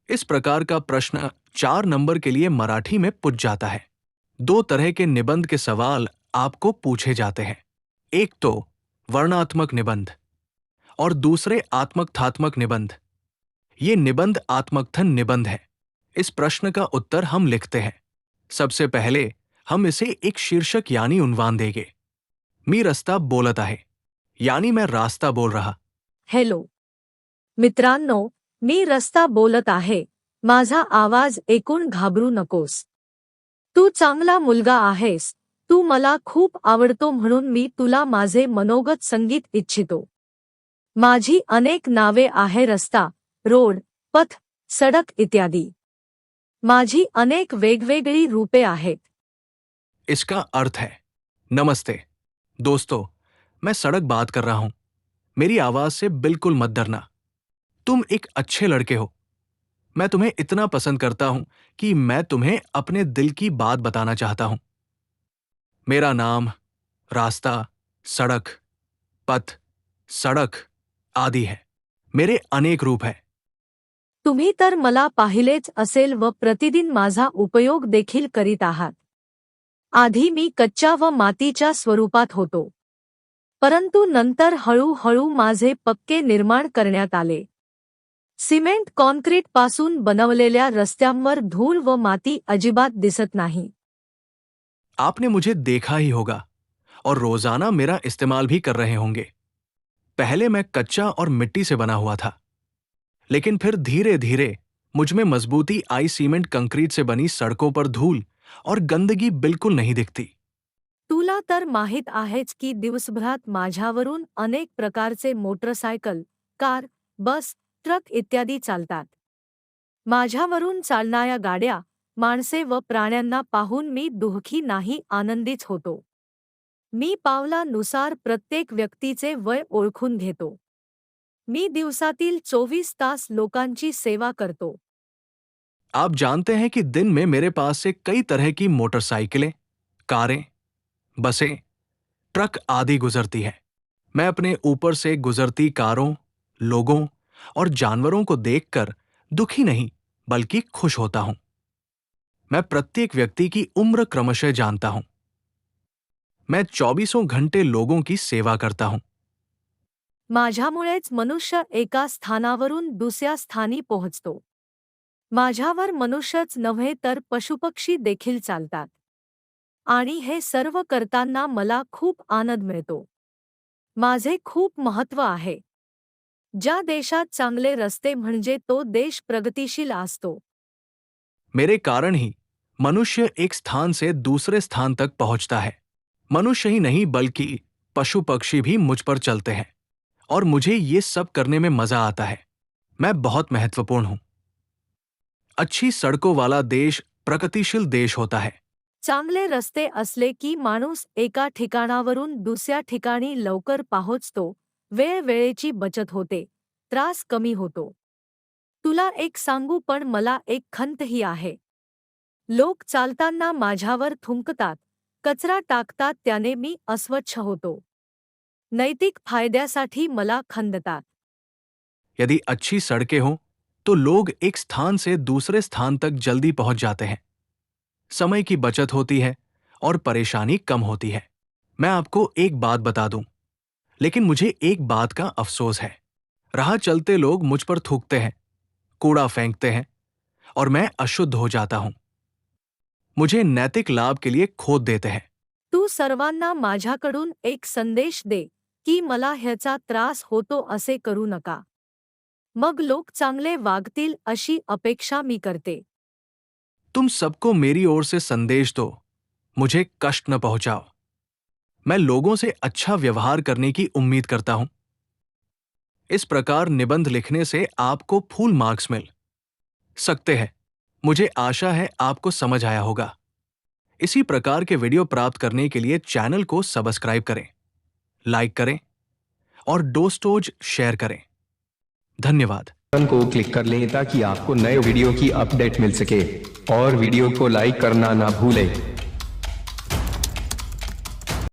इस प्रकार का प्रश्न 4 नंबर के लिए मराठी में पूछ जाता है। 2 तरह के निबंध के सवाल आपको पूछे जाते हैं। एक तो वर्णात्मक निबंध और दूसरे आत्मकथात्मक निबंध। ये निबंध आत्मकथन निबंध है। इस प्रश्न का उत्तर हम लिखते हैं। सबसे पहले हम इसे एक शीर्षक यानी उन्वान देंगे। मी रस्ता बोलत आहे, यानी मैं रास्ता बोल रहा। हॅलो मित्रांनो, मी रस्ता बोलत आहे. माझा आवाज ऐकून घाबरू नकोस. तू चांगला मुलगा आहेस. तू मला खूप आवडतो म्हणून मी तुला माझे मनोगत संगीत इच्छितो. माझी अनेक नावे आहे रस्ता, रोड, पथ, सडक इत्यादी. माझी अनेक वेगवेगळी रूपे आहेत. इसका अर्थ है, नमस्ते दोस्तों, मैं सड़क बात कर रहा हूं। मेरी आवाज से बिल्कुल मत डरना। तुम एक अच्छे लड़के हो। मैं तुम्हें इतना पसंद करता हूं कि मैं तुम्हें अपने दिल की बात बताना चाहता हूं। मेरा नाम, रास्ता, सड़क, पथ, सड़क आदि है। मेरे अनेक रूप हैं। तुम्ही तर मला पाहिलेच असेल व प्रतिदिन माझा उपयोग देखील करीत आहात. आधी मी कच्च्या व मातीच्या स्वरूपात होतो. परंतु नंतर हळूहळू माझे पक्के निर्माण करण्यात आले. सिमेंट कॉन्क्रीट पासून बनवलेल्या रस्त्यांवर धूळ व माती अजिबात दिसत नाही. आपने मुझे देखा ही होगा और रोजाना मेरा इस्तेमाल भी कर रहे होंगे। पहले मैं कच्चा और मिट्टी से बना हुआ था, लेकिन फिर धीरे धीरे मुझ में मजबूती आई। सीमेंट कंक्रीट से बनी सड़कों पर धूल और गंदगी बिल्कुल नहीं दिखती। तुला तर माहित आहेच की दिवसभरात माझ्यावरून अनेक प्रकारचे मोटरसायकल, कार, बस, ट्रक इत्यादी चालतात. माझ्यावरून चालणाऱ्या गाड्या, माणसे व प्राण्यांना पाहून मी दुःखी नाही, आनंदीच होतो. मी पावलानुसार प्रत्येक व्यक्तीचे वय ओळखून घेतो. मी दिवसातील 24 तास लोकांची सेवा करतो. आप जानते हैं कि दिन में मेरे पास से कई तरह की मोटरसाइकिलें, कारें, बसें, ट्रक आदि गुजरती हैं। मैं अपने ऊपर से गुजरती कारों, लोगों और जानवरों को देखकर दुखी नहीं बल्कि खुश होता हूं। मैं प्रत्येक व्यक्ति की उम्र क्रमशः जानता हूं। मैं 24 घंटे लोगों की सेवा करता हूं। माझ्यामुळेच मनुष्य एका स्थानावरून दुसऱ्या स्थानी पोहोचतो. माझ्यावर मनुष्यच नव्हे तर पशुपक्षी देखील चालतात. आणि हे सर्व करताना मला खूप आनंद मिळतो. माझे खूप महत्त्व आहे. ज्या देशात चांगले रस्ते म्हणजे तो देश प्रगतिशील असतो. मेरे कारण ही मनुष्य एक स्थान से दूसरे स्थान तक पहुंचता है। मनुष्य ही नहीं बल्कि पशु पक्षी भी मुझ पर चलते हैं और मुझे ये सब करने में मजा आता है। मैं बहुत महत्वपूर्ण हूं। अच्छी सड़कों वाला देश प्रगतिशील देश होता है। चांगले रस्ते असले की माणूस एका ठिकाणावरून दुसऱ्या ठिकाणी लवकर पोहोचतो. वेळेची बचत होते. त्रास कमी होतो. तुला एक सांगू, पण मला एक खंतही आहे. लोक चालताना माझ्यावर थुंकतात, कचरा टाकतात, त्याने मी अस्वच्छ होतो. नैतिक फायद्यासाठी मला खंदतात. यदि अच्छी सड़कें हों तो लोग एक स्थान से दूसरे स्थान तक जल्दी पहुंच जाते हैं। समय की बचत होती है और परेशानी कम होती है। मैं आपको एक बात बता दूं, लेकिन मुझे एक बात का अफसोस है। राह चलते लोग मुझ पर थूकते हैं, कूड़ा फेंकते हैं और मैं अशुद्ध हो जाता हूं। मुझे नैतिक लाभ के लिए खोद देते हैं। तू सर्वांना माझ्याकडून एक संदेश दे की मला ह्याचा त्रास होतो असे करू नका. मग लोक चांगले वागतील अशी अपेक्षा मी करते. तुम सबको मेरी ओर से संदेश दो, मुझे कष्ट न पहुंचाओ। मैं लोगों से अच्छा व्यवहार करने की उम्मीद करता हूं। इस प्रकार निबंध लिखने से आपको फुल मार्क्स मिल सकते हैं। मुझे आशा है आपको समझ आया होगा। इसी प्रकार के वीडियो प्राप्त करने के लिए चैनल को सब्सक्राइब करें, लाइक करें और दोस्तों शेयर करें। धन्यवाद। बटन को क्लिक कर लें ताकि आपको नए वीडियो की अपडेट मिल सके और वीडियो को लाइक करना ना भूलें।